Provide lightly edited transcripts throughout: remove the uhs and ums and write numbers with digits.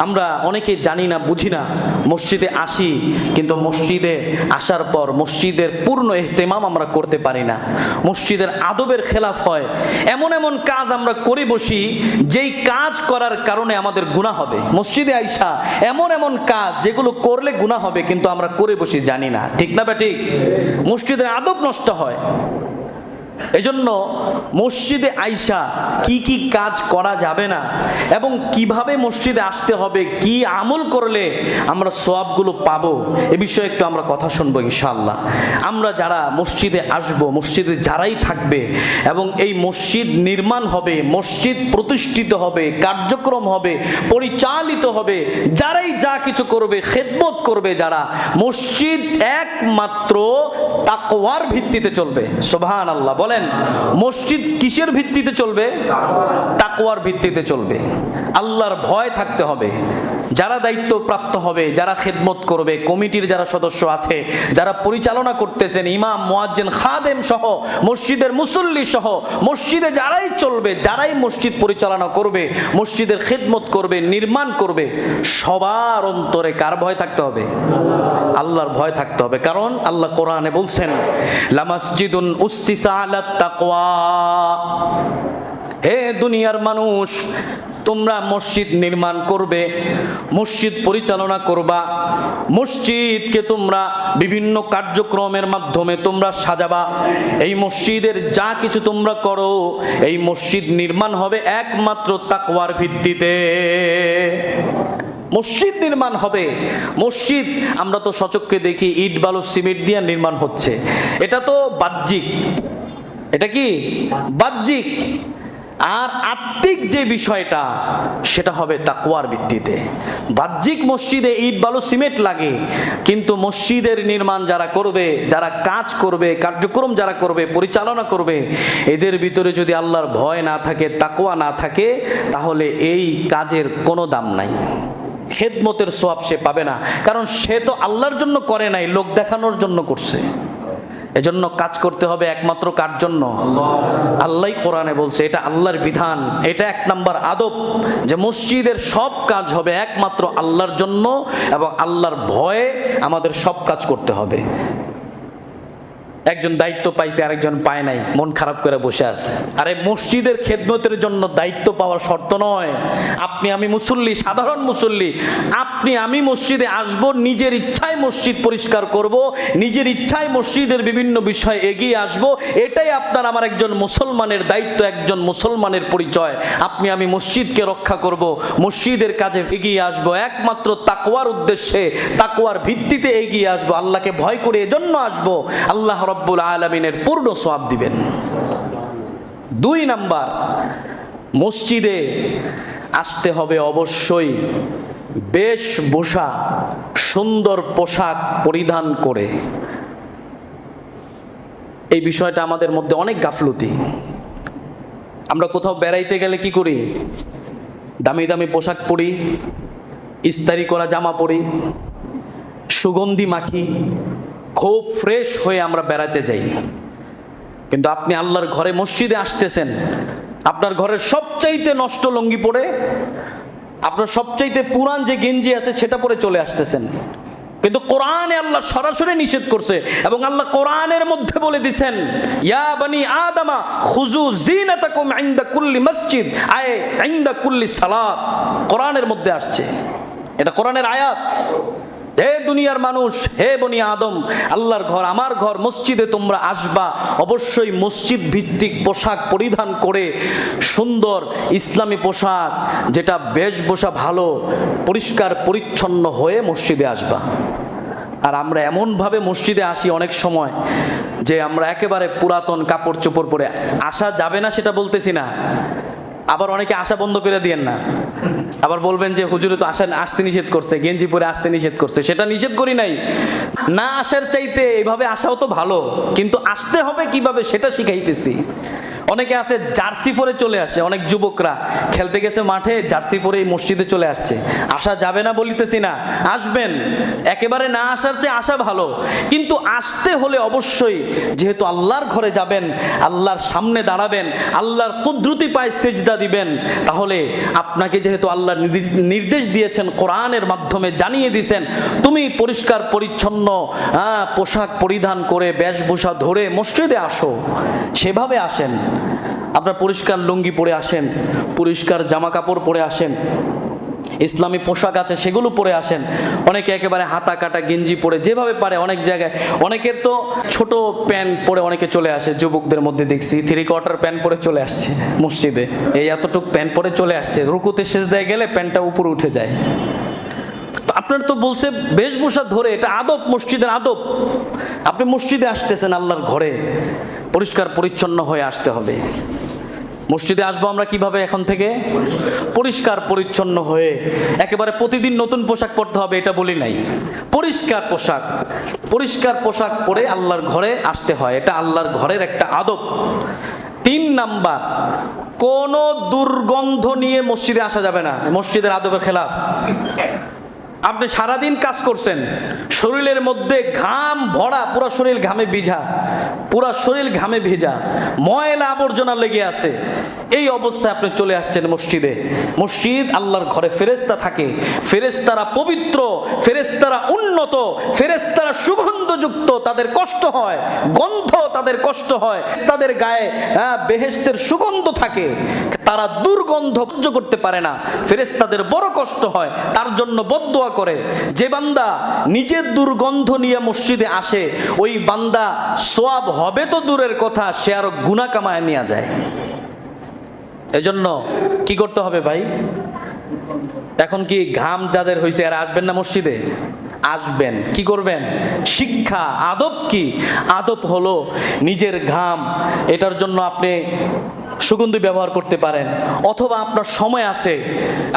আমরা অনেকে জানি না, বুঝি না, মসজিদে আসি কিন্তু মসজিদে আসার পর মসজিদের পূর্ণ ইহতেমাম আমরা করতে পারি না। মসজিদের আদবের খেলাফ হয়, এমন এমন কাজ আমরা করে বসি যেই কাজ করার কারণে আমাদের গুনাহ হবে। মসজিদে আইসা এমন এমন কাজ যেগুলো করলে গুনাহ হবে কিন্তু আমরা করে বসি, জানি না। ঠিক না ঠিক? মসজিদের আদব নষ্ট হয়। এজন্য মসজিদে আইসা কি কি কাজ করা যাবে না এবং কিভাবে মসজিদে আসতে হবে, কি আমল করলে আমরা সওয়াবগুলো পাবো, এ বিষয়ে একটু আমরা কথা শুনবো ইনশাআল্লাহ। আমরা যারা মসজিদে আসব, মসজিদে যারাই থাকবে এবং এই মসজিদ নির্মাণ হবে, মসজিদ প্রতিষ্ঠিত হবে, কার্যক্রম হবে, পরিচালিত হবে, যারাই যা কিছু করবে, খেদমত করবে যারা, মসজিদ একমাত্র তাকওয়ার ভিত্তিতে চলবে। সুবহানাল্লাহ। বলেন, মসজিদ কিসের ভিত্তিতে চলবে? তাকওয়ার ভিত্তিতে চলবে। আল্লাহর ভয় থাকতে হবে। যারা দায়িত্ব প্রাপ্ত হবে, যারা খেদমত করবে, কমিটির যারা সদস্য আছে, যারা পরিচালনা করতেছেন, ইমাম, মুয়াজ্জিন, খাদেম সহ, মসজিদের মুসল্লি সহ, মসজিদে যারাই চলবে, যারাই মসজিদ পরিচালনা করবে, মসজিদের খেদমত করবে, নির্মাণ করবে, সবার অন্তরে কার ভয় থাকতে হবে? আল্লাহর ভয় থাকতে হবে। কারণ আল্লাহ কোরআনে বলছেন, লামাসজিদুন উসসিসা আলাত তাকওয়া। হে দুনিয়ার মানুষ, তোমরা মসজিদ নির্মাণ করবে, মসজিদ পরিচালনা করবা, মসজিদকে তোমরা বিভিন্ন কার্যক্রমের মাধ্যমে তোমরা সাজাবা। এই মসজিদের যা কিছু তোমরা করো, এই মসজিদ নির্মাণ হবে একমাত্র তাকওয়ার ভিত্তিতে। মসজিদ নির্মাণ হবে। মসজিদ আমরা তো সচক্ষে দেখি ইট বালু সিমেন্ট দিয়ে নির্মাণ হচ্ছে, এটা তো বাহ্যিক। এটা কি বাহ্যিক? আর আত্মিক যে বিষয়টা সেটা হবে তাকওয়ার ভিত্তিতে। বাহ্যিক মসজিদে ইট বালু সিমেন্ট লাগে, কিন্তু মসজিদের নির্মাণ যারা করবে, যারা কাজ করবে, কার্যক্রম যারা করবে, পরিচালনা করবে, এদের ভিতরে যদি আল্লাহর ভয় না থাকে, তাকওয়া না থাকে, তাহলে এই কাজের কোনো দাম নাই। খেদমতের সওয়াব সে পাবে না, কারণ সে তো আল্লাহর জন্য করে নাই, লোক দেখানোর জন্য করছে। এজন্য কাজ করতে হবে একমাত্র কার জন্য? আল্লাহই কোরআনে বলছে, এটা আল্লাহর বিধান, এটা এক নাম্বার আদব, যে মসজিদের সব কাজ হবে একমাত্র আল্লাহর জন্য এবং আল্লাহর ভয়ে আমাদের সব কাজ করতে হবে। একজন দায়িত্ব পাইছে, আরেকজন পায় নাই, মন খারাপ করে বসে আছে। আরে মসজিদের খেদমতের জন্য দায়িত্ব পাওয়ার শর্ত নয় আপনি আমি মুসল্লি, সাধারণ মুসল্লি, আপনি আমি মসজিদে আসব, নিজের ইচ্ছায় মসজিদ পরিষ্কার করব, নিজের ইচ্ছায় মসজিদের বিভিন্ন বিষয় এগিয়ে আসব, এটাই আপনার আমার একজন মুসলমানের দায়িত্ব, একজন মুসলমানের পরিচয়। আপনি আমি মসজিদকে রক্ষা করব, মসজিদের কাজে এগিয়ে আসব একমাত্র তাকওয়ার উদ্দেশ্যে, তাকওয়ার ভিত্তিতে এগিয়ে আসব, আল্লাহকে ভয় করে এজন্য আসব। আল্লাহ রব্বুল আলামিনের পূর্ণ সওয়াব দিবেন। 2 নাম্বার, মসজিদে আসতে হবে অবশ্যই বেশভূষা, সুন্দর পোশাক পরিধান করে। এই বিষয়টা আমাদের মধ্যে অনেক গাফলতি। আমরা কোথাও বেড়াইতে গেলে কি করি? দামি দামি পোশাক পরি, ইস্তারি করা জামা পরি, সুগন্ধি মাখি, খুব ফ্রেশ হয়ে আমরা বেড়াতে যাই। কিন্তু আপনি আল্লাহর ঘরে মসজিদে আসতেছেন, আপনার ঘরের সবচাইতে নষ্ট লুঙ্গি পরে, আপনার সবচাইতে পুরান যে গেঞ্জি আছে সেটা পরে চলে আসতেছেন। কিন্তু কোরআনে আল্লাহ সরাসরি নিষেধ করছে এবং আল্লাহ কোরআনের মধ্যে বলে দিয়েছেন, ইয়া বনি আদমা খুযু জিনাতাকুম ইনদা কুল্লি মসজিদ, আয় ইনদা কুল্লি সালাত। কোরআনের মধ্যে আসছে, এটা কোরআনের আয়াত। হে দুনিয়ার মানুষ, হে বনি আদম, আল্লাহর ঘর, আমার ঘর, মসজিদে তোমরা আসবা, অবশ্যই মসজিদ ভিত্তিক পোশাক পরিধান করে, সুন্দর ইসলামী পোশাক, যেটা বেশভূষা ভালো, পরিষ্কার পরিচ্ছন্ন হয়ে মসজিদে আসবা। আর আমরা এমনভাবে মসজিদে আসি অনেক সময় যে আমরা একেবারে পুরাতন কাপড় চোপড় পরে, আসা যাবে না সেটা বলতেছি না, আবার অনেকে আসা বন্ধ করে দিয়েন না, আবার বলবেন যে হুজুরে তো আসতে নিষেধ করছে, গেঞ্জি পরে আসতে নিষেধ করছে। সেটা নিষেধ করি নাই, না আসার চাইতে এইভাবে আসাও তো ভালো, কিন্তু আসতে হবে কিভাবে সেটা শিখাইতেছি। অনেকে আছে জার্সি পরে চলে আসে, অনেক যুবকরা খেলতে গেছে মাঠে জার্সি পরে এই মসজিদে চলে আসছে। আসা যাবে না বলিতেছি না, আসবেন, একেবারে না আসার চেয়ে আসা ভালো, কিন্তু আসতে হলে অবশ্যই যেহেতু আল্লাহর ঘরে যাবেন, আল্লাহর সামনে দাঁড়াবেন, আল্লাহর কুদরতি পায়ে সেজদা দিবেন, তাহলে আপনাকে যেহেতু আল্লাহ নির্দেশ দিয়েছেন, কোরআনের মাধ্যমে জানিয়ে দিয়েছেন, তুমি পরিষ্কার পরিচ্ছন্ন পোশাক পরিধান করে বেশভূষা ধরে মসজিদে আসো, সেভাবে আসেন। আপনার পরিষ্কার লুঙ্গি পরে আসেন, পরিষ্কার জামা কাপড় পরে আসেন, ইসলামী পোশাক আছে সেগুলো পরে আসেন। অনেকে একেবারে হাতা কাটা গেঞ্জি পরে যেভাবে পারে, অনেক জায়গায় অনেকের তো ছোট প্যান্ট পরে অনেকে চলে আসে, যুবকদের মধ্যে দেখছি 3/4 প্যান্ট পরে চলে আসছে মসজিদে, এই এতটুক প্যান্ট পরে চলে আসছে, রুকুতে সেজদায় গেলে প্যান্টটা উপরে উঠে যায়। আপনার তো বলছে বেশভূষা ধরে, এটা আদব, মসজিদের আদব। আপনি মসজিদে আসতেছেন, আল্লাহর ঘরে পরিষ্কার পরিচ্ছন্ন হয়ে আসতে হবে। মসজিদে আসবো আমরা কিভাবে? এখন থেকে পরিষ্কার পরিচ্ছন্ন হয়ে, একেবারে প্রতিদিন নতুন পোশাক পরতে হবে এটা বলি নাই, পরিষ্কার পোশাক পরে আল্লাহর ঘরে আসতে হয়, এটা আল্লাহর ঘরের একটা আদব। 3 নাম্বার, কোন দুর্গন্ধ নিয়ে মসজিদে আসা যাবে না, মসজিদের আদবের খেলাফ। আপনি সারাদিন কাজ করছেন, শরীরের মধ্যে ঘাম ভরা, পুরো শরীর ঘামে ভেজা, ময়লা আবর্জনা লেগে আছে, এই অবস্থায় আপনি চলে আসছেন মসজিদে। মসজিদ আল্লাহর ঘরে ফেরেশতা থাকে, ফেরেশতারা পবিত্র, ফেরেশতারা উন্নত, ফেরেশতারা সুগন্ধযুক্ত, তাদের কষ্ট হয়, গন্ধ তাদের কষ্ট হয়, তাদের গায়ে বেহেশতের সুগন্ধ থাকে, তারা দুর্গন্ধ সহ্য করতে পারে না, ফেরেশতাদের বড় কষ্ট হয়, তার জন্য বদদুয়া করে। যে বান্দা নিজের দুর্গন্ধ নিয়ে মসজিদে আসে, ওই বান্দা সওয়াব হবে তো দূরের কথা, সে আরো গুনাহ কামায় নিয়ে যায়। এজন্য কি করতে হবে ভাই? এখন কি ঘাম যাদের হয়েছে আর আসবেন না মসজিদে? আসবেন। কি করবেন? শিক্ষা, আদব কি? আদব হলো নিজের ঘাম, এটার জন্য আপনি সুগন্ধি ব্যবহার করতে পারেন, অথবা আপনার সময় আছে,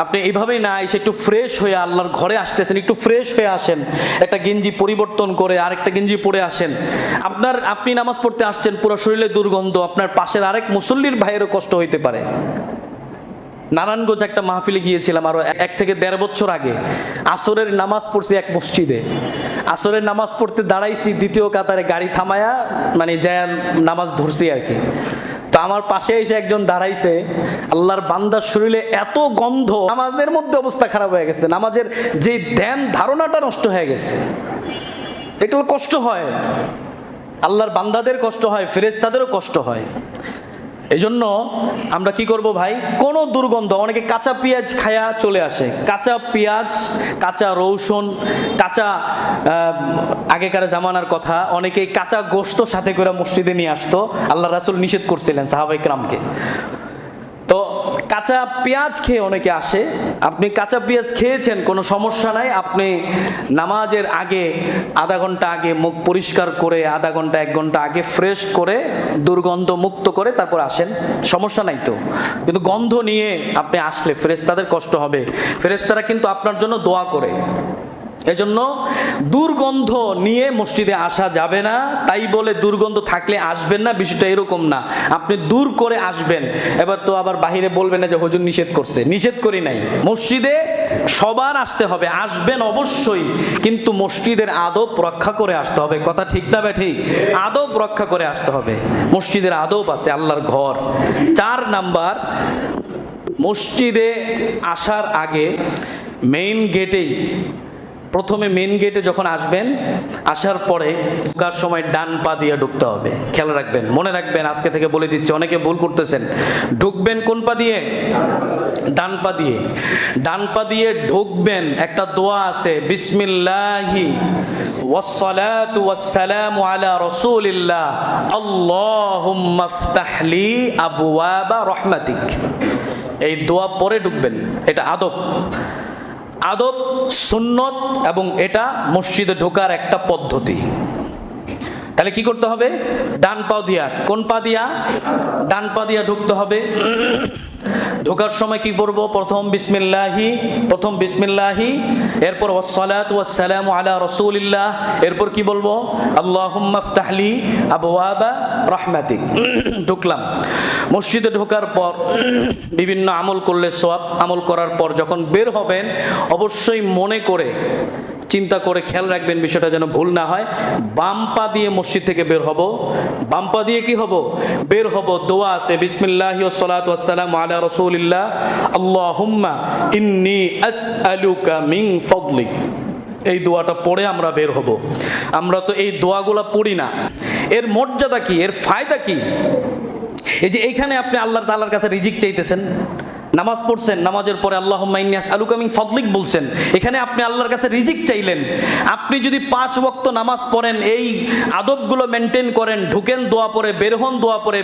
আপনি এইভাবেই না এসে একটু ফ্রেশ হয়ে আল্লাহর ঘরে আসতেছেন, একটু ফ্রেশ হয়ে আসেন, একটা গেঞ্জি পরিবর্তন করে আরেকটা গেঞ্জি পরে আসেন। আপনি নামাজ পড়তে আসছেন, পুরো শরীরে দুর্গন্ধ, আপনার পাশের আরেক মুসল্লির ভাইয়েরও কষ্ট হইতে পারে। নারায়ণগঞ্জ একটা মাহফিলে গিয়েছিলাম আরো 1 থেকে 1.5 বছর আগে, আসরের নামাজ পড়ছি এক মসজিদে, আসরের নামাজ পড়তে দাঁড়াইছি, দ্বিতীয় কাতারে গাড়ি থামায়া মানে যায় নামাজ ধরছি আর কি। তো আমার পাশে এসে একজন দাঁড়াইছে, আল্লাহর বান্দার শরীরে এত গন্ধ, নামাজের মধ্যে অবস্থা খারাপ হয়ে গেছে, নামাজের যে ধ্যান ধারণাটা নষ্ট হয়ে গেছে। এগুলো কষ্ট হয়, আল্লাহর বান্দাদের কষ্ট হয়, ফেরেশতাদেরও কষ্ট হয়। এই জন্য আমরা কি করব ভাই? কোন দুর্গন্ধ, অনেকে কাঁচা পেঁয়াজ খায়া চলে আসে, কাঁচা পেঁয়াজ, কাঁচা রসুন, কাঁচা আগেকার জামানার কথা, অনেকে কাঁচা গোশত সাথে করে মসজিদে নিয়ে আসতো, আল্লাহ রাসূল নিষেধ করছিলেন সাহাবায়ে কেরামকে। তো কাঁচা পেঁয়াজ খেয়ে অনেকে আসে, আপনি কাঁচা পেঁয়াজ খেয়েছেন কোনো সমস্যা নাই, আপনি নামাজের আগে আধা ঘন্টা আগে মুখ পরিষ্কার করে, আধা ঘন্টা 1 ঘন্টা আগে ফ্রেশ করে দুর্গন্ধ মুক্ত করে তারপর আসেন, সমস্যা নাই তো। কিন্তু গন্ধ নিয়ে আপনি আসলে ফেরেশতাদের কষ্ট হবে, ফেরেশতারা কিন্তু আপনার জন্য দোয়া করে। এজন্য দুর্গন্ধ নিয়ে মসজিদে আসা যাবে না, তাই বলে দুর্গন্ধ থাকলে আসবেন না, বিষয়টা এরকম না, আপনি দূর করে আসবেন। এবার তো আবার বাহিরে বলবেন না যে হুজুর নিষেধ করছে, নিষেধ করি নাই, মসজিদে সবার আসতে হবে, আসবেন অবশ্যই, কিন্তু মসজিদের আদব রক্ষা করে আসতে হবে। কথা ঠিক না বে ঠিক? আদব রক্ষা করে আসতে হবে, মসজিদের আদব আছে, আল্লাহর ঘর। 4 নাম্বার, মসজিদে আসার আগে প্রথমে মেইন গেটে যখন আসবেন, আসার পরে ঢোকার সময় ডান পা দিয়ে ঢুকতে হবে। খেয়াল রাখবেন, মনে রাখবেন, আজকে থেকে বলে দিচ্ছি, অনেকে ভুল করতেছেন। ঢুকবেন কোন পা দিয়ে? ডান পা দিয়ে। ডান পা দিয়ে ঢুকবেন, একটা দোয়া আছে, বিসমিল্লাহি ওয়াসসালাতু ওয়াসসালামু আলা রাসূলিল্লাহ আল্লাহুম্মা ইফতাহলি আবওয়াবা রাহমাতিক, এই দোয়া পরে ঢুকবেন। এটা আদব, সুন্নত, এবং এটা মসজিদে ঢোকার একটা পদ্ধতি। তাহলে কি করতে হবে? ডান পা দিয়া, কোন পা দিয়া? ডান পা দিয়া ঢুকতে হবে। ঢোকার সময় কি করবো? প্রথম বিসমিল্লাহি, এরপর ওয়াসসালাতু ওয়াসসালামু আলা রাসূলিল্লাহ, এরপর কি বলবো? আল্লাহুম্মা ইফতাহলি আবওয়াবা রাহমাতিক। ঢুকলাম। মসজিদে ঢোকার পর বিভিন্ন আমল করলে সওয়াব, আমল করার পর যখন বের হবেন অবশ্যই মনে করে চিন্তা করে খেয়াল রাখবেন বিষয়টা যেন ভুল না হয়। বাম পা দিয়ে মসজিদ থেকে বের হব। বাম পা দিয়ে কি হব? বের হব। দোয়া আছে, বিসমিল্লাহি ওয়াসসালাতু ওয়াসসালামু আলা রাসূলিল্লাহ, আল্লাহুম্মা ইন্নী আসআলুকা মিন ফাদলিক। এই দোয়াটা পড়ে আমরা বের হব। আমরা তো এই দোয়াগুলা পড়ি না। এর মর্যাদা কি? এর ফায়দা কি? এই যে এইখানে আপনি আল্লাহ তাআলার কাছে রিজিক চাইতেছেন, নামাজ পড়ছেন, নামাজের পরে আল্লাহুম্মা ইন্নী আসআলুকা মিন ফাদলিক বলছেন, এখানে আপনি আল্লাহর কাছে রিজিক চাইলেন। আপনি যদি 5 ওয়াক্ত নামাজ পড়েন, এই আদবগুলো মেনটেন করেন, ঢুকেন দোয়া পড়ে, বের হন দোয়া পড়ে,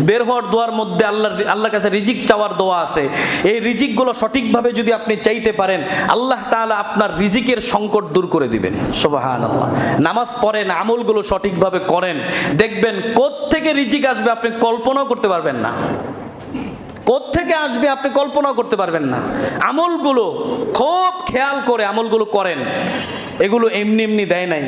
বের হওয়ার দোয়ার মধ্যে আল্লাহর কাছে রিজিক চাওয়ার দোয়া আছে, এই রিজিকগুলো সঠিকভাবে যদি আপনি চাইতে পারেন, আল্লাহ তাআলা আপনার রিজিকের সংকট দূর করে দিবেন। সুবহানাল্লাহ। নামাজ পড়েন, আমলগুলো সঠিকভাবে করেন, দেখবেন কোত্থেকে রিজিক আসবে আপনি কল্পনাও করতে পারবেন না। কোত্থেকে আসবে আপনি কল্পনা করতে পারবেন না। আমলগুলো খুব খেয়াল করে আমলগুলো করেন, এগুলো এমনি এমনি দেয় নাই,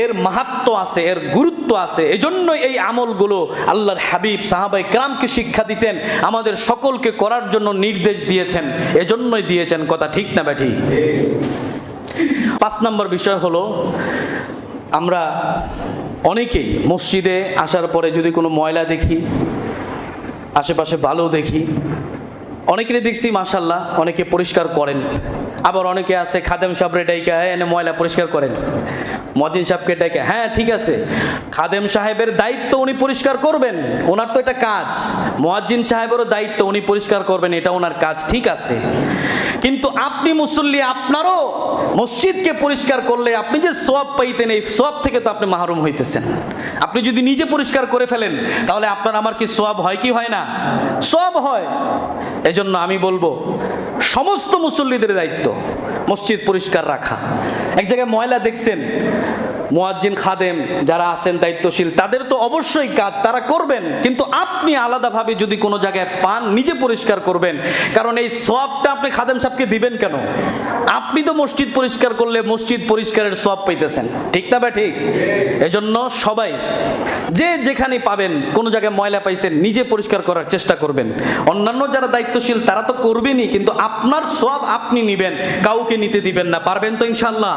এর মাহাত্ম্য আছে, এর গুরুত্ব আছে। এজন্য এই আমলগুলো আল্লাহর হাবিব সাহাবায়ে কেরামকে শিক্ষা দিয়েছেন, আমাদের সকলকে করার জন্য নির্দেশ দিয়েছেন, এজন্যই দিয়েছেন। কথা ঠিক না ব্যাঠি? 5 নম্বর বিষয় হলো, আমরা অনেকেই মসজিদে আসার পরে যদি কোনো ময়লা দেখি, আশেপাশে ভালো দেখি, অনেকেরই দেখছি মাশাআল্লাহ অনেকে পরিষ্কার করেন, আবার অনেকে আছে খাদেম সাহেবরে ডাইকা এনে ময়লা পরিষ্কার করেন, মুয়াজ্জিন সাহেবকে ডাইকা, হ্যাঁ ঠিক আছে, খাদেম সাহেবের দায়িত্ব উনি পরিষ্কার করবেন, ওনার তো এটা কাজ। মুয়াজ্জিন সাহেবেরও দায়িত্ব উনি পরিষ্কার করবেন, এটা ওনার কাজ, ঠিক আছে। কিন্তু আপনি মুসল্লি, আপনারও মসজিদকে পরিষ্কার করলে আপনি যে সওয়াব পাইতেন, এই সওয়াব থেকে তো আপনি মাহরুম হইতেছেন। আপনি যদি নিজে পরিষ্কার করে ফেলেন তাহলে আপনার আমার কি সওয়াব হয় কি হয় না? সওয়াব হয়। এজন্য আমি বলবো সমস্ত মুসল্লিদের দায়িত্ব মসজিদ পরিষ্কার রাখা। এক জায়গায় ময়লা দেখছেন, মুয়াজ্জিন খাদেম যারা আছেন দায়িত্বশীল, তাদের তো অবশ্যই কাজ, তারা করবেন, কিন্তু আপনি আলাদাভাবে যদি কোনো জায়গায় পান নিজে পরিষ্কার করবেন, কারণ এই সওয়াবটা আপনি খাদেম সাহেবকে দিবেন কেন? আপনি তো মসজিদ পরিষ্কার করলে মসজিদ পরিষ্কারের সওয়াব পাইতেছেন, ঠিক না ভাই? ঠিক। এজন্য সবাই যে যেখানে পাবেন, কোনো জায়গায় ময়লা পাইছেন নিজে পরিষ্কার করার চেষ্টা করবেন। অন্যান্য যারা দায়িত্বশীল তারা তো করবেনই, কিন্তু আপনার সওয়াব আপনি নিবেন, কাউকে নিতে দিবেন না। পারবেন তো ইনশাআল্লাহ?